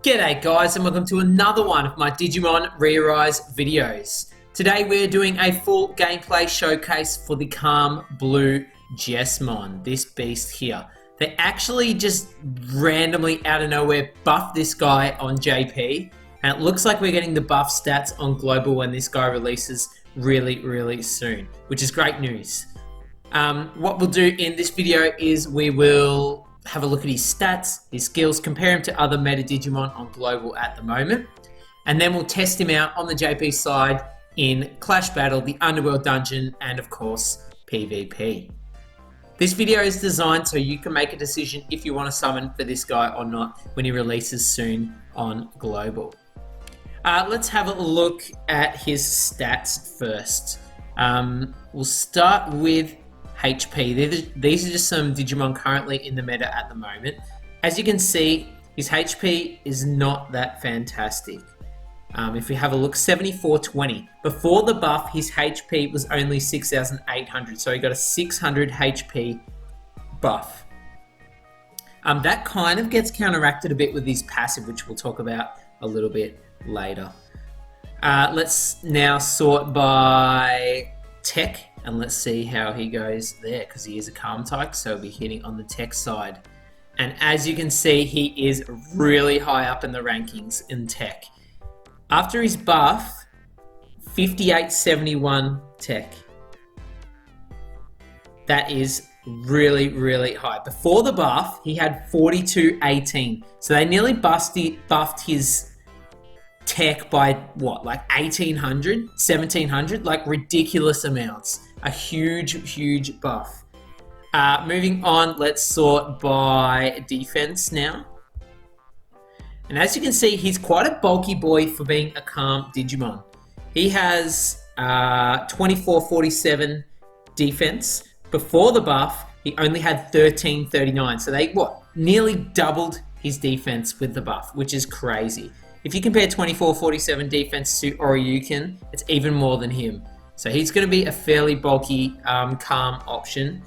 G'day guys and welcome to another one of my Digimon ReArise videos. Today we're doing a full gameplay showcase for the Calm Blue Jesmon, this beast here. They actually just randomly out of nowhere buffed this guy on JP, and it looks like we're getting the buff stats on Global when this guy releases really soon, which is great news. What we'll do in this video is we will have a look at his stats, his skills, compare him to other meta Digimon on Global at the moment, and then we'll test him out on the JP side in Clash Battle, the Underworld Dungeon, and of course PvP. This video is designed so you can make a decision if you want to summon for this guy or not when he releases soon on Global. Let's have a look at his stats first. We'll start with HP. These are just some Digimon currently in the meta at the moment. As you can see, his HP is not that fantastic. If we have a look, 7420. Before the buff, his HP was only 6,800, so he got a 600 HP buff. That kind of gets counteracted a bit with his passive, which we'll talk about a little bit later. Let's now sort by tech, and let's see how he goes there, because he is a Calm type, so he'll be hitting on the tech side. And as you can see, he is really high up in the rankings in tech. After his buff, 5871 tech. That is really high. Before the buff, he had 4218. So they nearly buffed his tech by what, like 1800, 1700, like ridiculous amounts. A huge buff. Moving on, let's sort by defense now. And as you can see, he's quite a bulky boy for being a Calm Digimon. He has 2447 defense. Before the buff, he only had 1339. So they, nearly doubled his defense with the buff, which is crazy. If you compare 2447 defense to Oryukin, it's even more than him. So he's going to be a fairly bulky Calm option.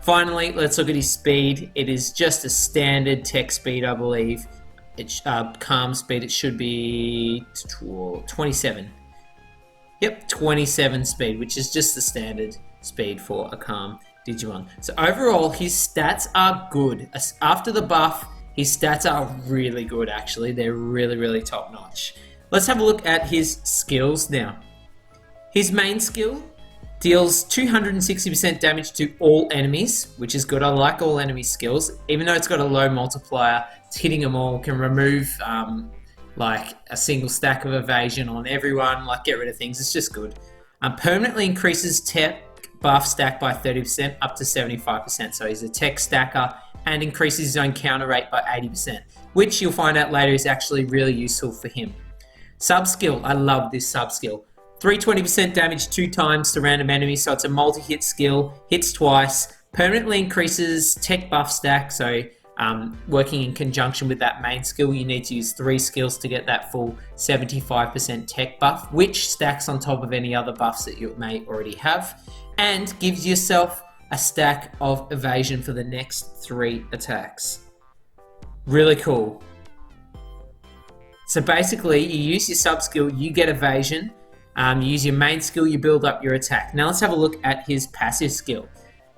Finally, let's look at his speed. It is just a standard tech speed, I believe. It's Calm speed, it should be 27. Yep, 27 speed, which is just the standard speed for a Calm Digimon. So overall, his stats are good. After the buff, his stats are really good, actually. They're really top notch. Let's have a look at his skills now. His main skill deals 260% damage to all enemies, which is good. I like all enemy skills. Even though it's got a low multiplier, it's hitting them all, can remove like a single stack of evasion on everyone, like get rid of things. It's just good. Permanently increases tech buff stack by 30% up to 75%. So he's a tech stacker and increases his own counter rate by 80%, which you'll find out later is actually really useful for him. Sub skill, I love this sub skill. 320% damage 2 times to random enemies, so it's a multi-hit skill, hits twice, permanently increases tech buff stack, so working in conjunction with that main skill, you need to use 3 skills to get that full 75% tech buff, which stacks on top of any other buffs that you may already have, and gives yourself a stack of evasion for the next 3 attacks. Really cool. So basically, you use your sub skill, you get evasion. You use your main skill, you build up your attack. Now let's have a look at his passive skill.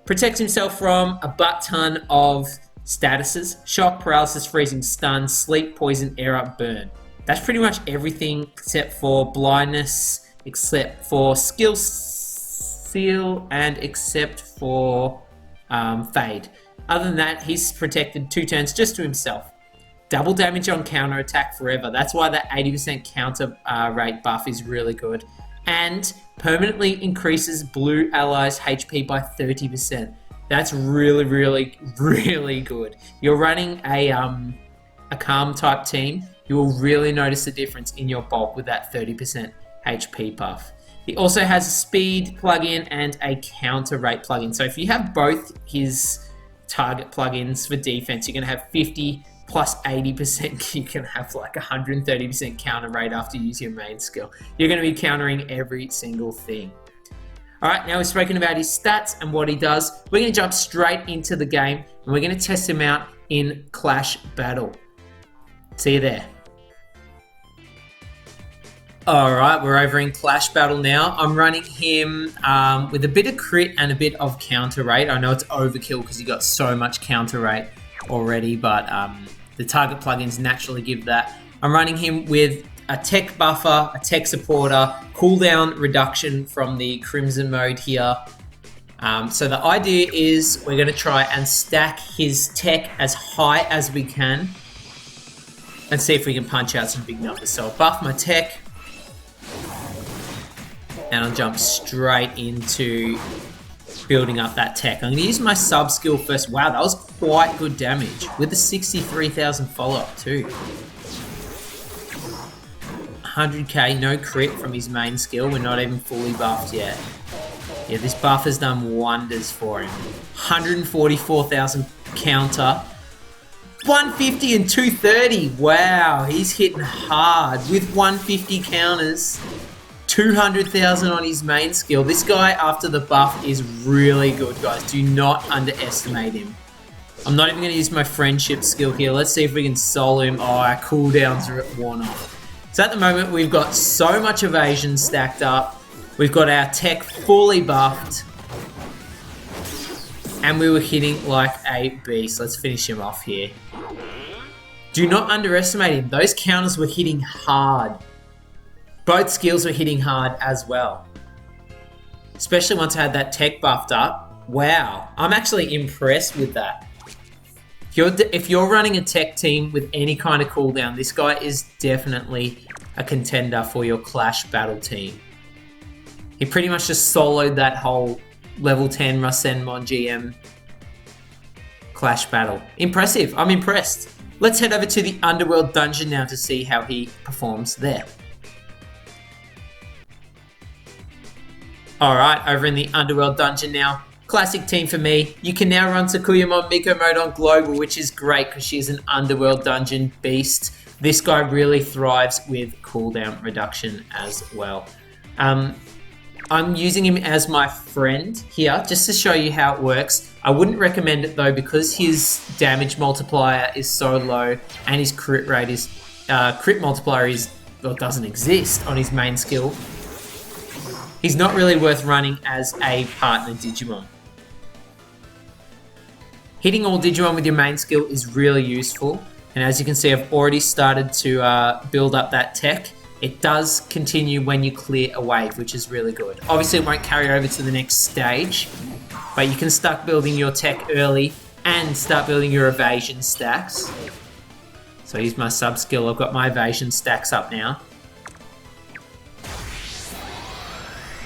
Protects himself from a butt ton of statuses: shock, paralysis, freezing, stun, sleep, poison, error, burn. That's pretty much everything except for blindness, except for skill seal, and except for fade. Other than that, he's protected 2 turns just to himself. Double damage on counter attack forever. That's why that 80% counter rate buff is really good. And permanently increases blue allies' HP by 30%. That's really good. You're running a Calm type team, you will really notice the difference in your bulk with that 30% HP buff. He also has a speed plugin and a counter rate plugin. So if you have both his target plugins for defense, you're going to have 50 plus 80%, you can have like 130% counter rate after you use your main skill. You're going to be countering every single thing. Alright, now we've spoken about his stats and what he does. We're going to jump straight into the game and we're going to test him out in Clash Battle. See you there. Alright, we're over in Clash Battle now. I'm running him with a bit of crit and a bit of counter rate. I know it's overkill because he got so much counter rate already, but the target plugins naturally give that. I'm running him with a tech buffer, a tech supporter, cooldown reduction from the Crimson mode here. So the idea is we're going to try and stack his tech as high as we can and see if we can punch out some big numbers. So I'll buff my tech and I'll jump straight into building up that tech. I'm going to use my sub skill first. Wow, that was quite good damage with a 63,000 follow-up too. 100k, no crit from his main skill. We're not even fully buffed yet. Yeah, this buff has done wonders for him. 144,000 counter. 150 and 230. Wow, he's hitting hard with 150 counters. 200,000 on his main skill. This guy after the buff is really good, guys. Do not underestimate him. I'm not even going to use my friendship skill here. Let's see if we can solo him. Oh, our cooldowns are worn off. So at the moment, we've got so much evasion stacked up. We've got our tech fully buffed. And we were hitting like a beast. Let's finish him off here. Do not underestimate him. Those counters were hitting hard. Both skills were hitting hard as well. Especially once I had that tech buffed up. Wow, I'm actually impressed with that. If you're running a tech team with any kind of cooldown, this guy is definitely a contender for your Clash Battle team. He pretty much just soloed that whole level 10 JESMON GM Clash Battle. Impressive, I'm impressed. Let's head over to the Underworld Dungeon now to see how he performs there. Alright, over in the Underworld Dungeon now. Classic team for me. You can now run Sakuyamon Miko mode on Global, which is great because she's an Underworld Dungeon beast. This guy really thrives with cooldown reduction as well. I'm using him as my friend here just to show you how it works. I wouldn't recommend it though because his damage multiplier is so low and his crit rate is crit multiplier is well, doesn't exist on his main skill. He's not really worth running as a partner Digimon. Hitting all Digimon with your main skill is really useful. And as you can see, I've already started to build up that tech. It does continue when you clear a wave, which is really good. Obviously, it won't carry over to the next stage, but you can start building your tech early and start building your evasion stacks. So I use my sub skill. I've got my evasion stacks up now.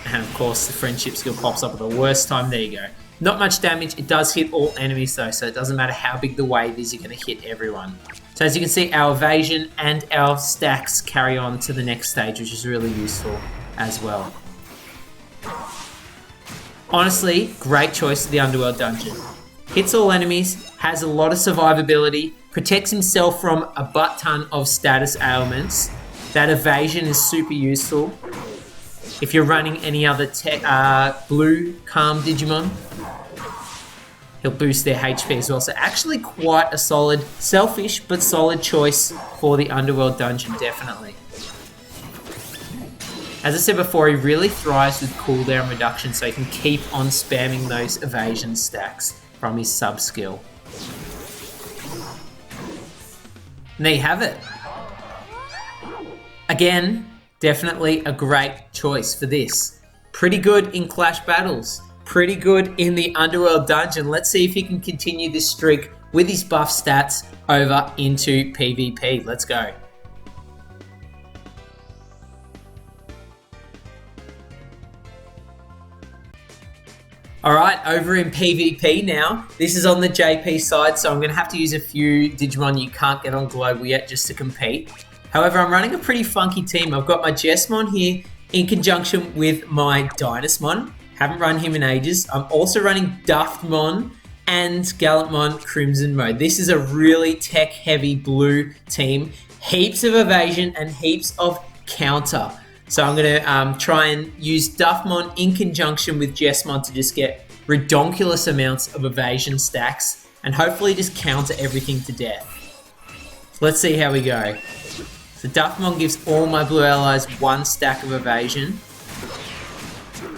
And of course, the friendship skill pops up at the worst time. There you go. Not much damage. It does hit all enemies though, so it doesn't matter how big the wave is, you're going to hit everyone. So as you can see, our evasion and our stacks carry on to the next stage, which is really useful as well. Honestly, great choice of the Underworld Dungeon. Hits all enemies, has a lot of survivability, protects himself from a butt ton of status ailments. That evasion is super useful. If you're running any other Blue Calm Digimon, he'll boost their HP as well. So actually quite a solid, selfish but solid choice for the Underworld Dungeon, definitely. As I said before, he really thrives with cooldown reduction, so he can keep on spamming those evasion stacks from his sub skill. And there you have it. Again, definitely a great choice for this. Pretty good in Clash Battles. Pretty good in the Underworld Dungeon. Let's see if he can continue this streak with his buff stats over into PvP. Let's go. Alright, over in PvP now. This is on the JP side, so I'm going to have to use a few Digimon you can't get on Global yet just to compete. However, I'm running a pretty funky team. I've got my JESMON here in conjunction with my Dynasmon. Haven't run him in ages. I'm also running Duftmon and Gallantmon Crimson mode. This is a really tech-heavy blue team. Heaps of evasion and heaps of counter. So I'm going to try and use Duftmon in conjunction with JESMON to just get redonkulous amounts of evasion stacks and hopefully just counter everything to death. Let's see how we go. So Belphemon gives all my blue allies 1 stack of evasion.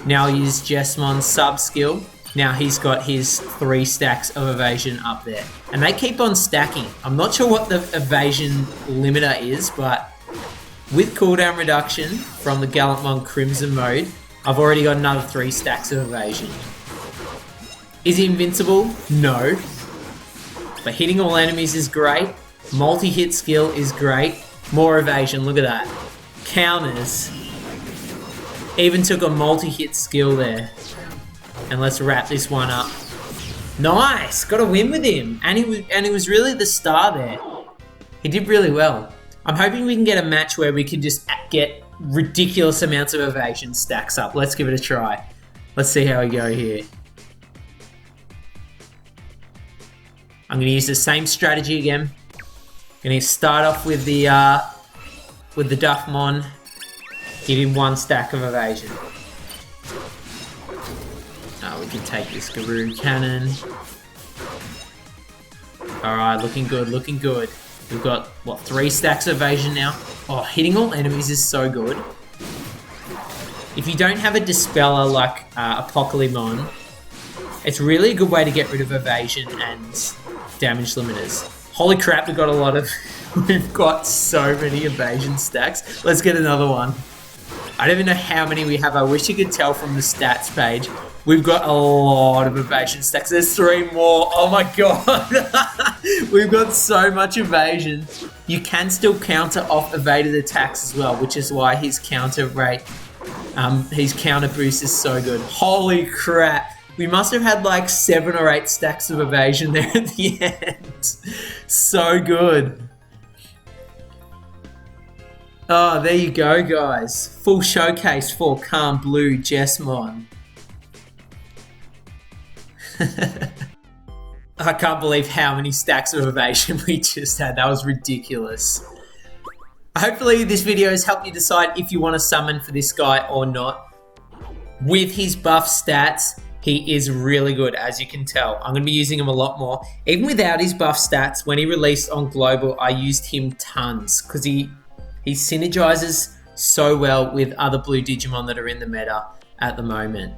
Now I'll use Jesmon's sub skill. Now he's got his 3 stacks of evasion up there. And they keep on stacking. I'm not sure what the evasion limiter is, but with cooldown reduction from the Belphemon Crimson mode, I've already got another 3 stacks of evasion. Is he invincible? No. But hitting all enemies is great. Multi-hit skill is great. More evasion, look at that. Counters. Even took a multi-hit skill there. And let's wrap this one up. Nice! Got a win with him. And he was really the star there. He did really well. I'm hoping we can get a match where we can just get ridiculous amounts of evasion stacks up. Let's give it a try. Let's see how we go here. I'm going to use the same strategy again. I'm going to start off with the Belphemon. Give him 1 stack of evasion. We can take this Guru Cannon. Alright, looking good, looking good. We've got, what, 3 stacks of evasion now? Oh, hitting all enemies is so good. If you don't have a Dispeller like Apocalypse, it's really a good way to get rid of evasion and damage limiters. Holy crap, we've got a lot of... we've got so many evasion stacks. Let's get another one. I don't even know how many we have. I wish you could tell from the stats page. We've got a lot of evasion stacks. There's 3 more. Oh my god. We've got so much evasion. You can still counter off evaded attacks as well, which is why his counter rate, his counter boost is so good. Holy crap. We must have had like 7 or 8 stacks of evasion there at the end. So good. Oh, there you go, guys. Full showcase for Calm Blue Jesmon. I can't believe how many stacks of evasion we just had. That was ridiculous. Hopefully this video has helped you decide if you want to summon for this guy or not. With his buff stats, he is really good, as you can tell. I'm going to be using him a lot more. Even without his buff stats, when he released on Global, I used him tons because he synergizes so well with other blue Digimon that are in the meta at the moment.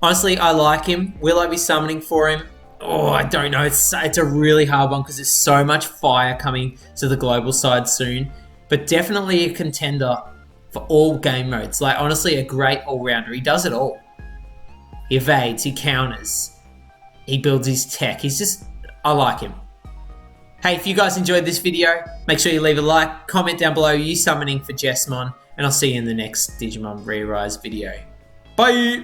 Honestly, I like him. Will I be summoning for him? Oh, I don't know. It's a really hard one because there's so much fire coming to the global side soon. But definitely a contender for all game modes. Like, honestly, a great all-rounder. He does it all. He evades, he counters, he builds his tech. He's just, I like him. Hey, if you guys enjoyed this video, make sure you leave a like, comment down below you summoning for Jesmon, and I'll see you in the next Digimon ReArise video. Bye!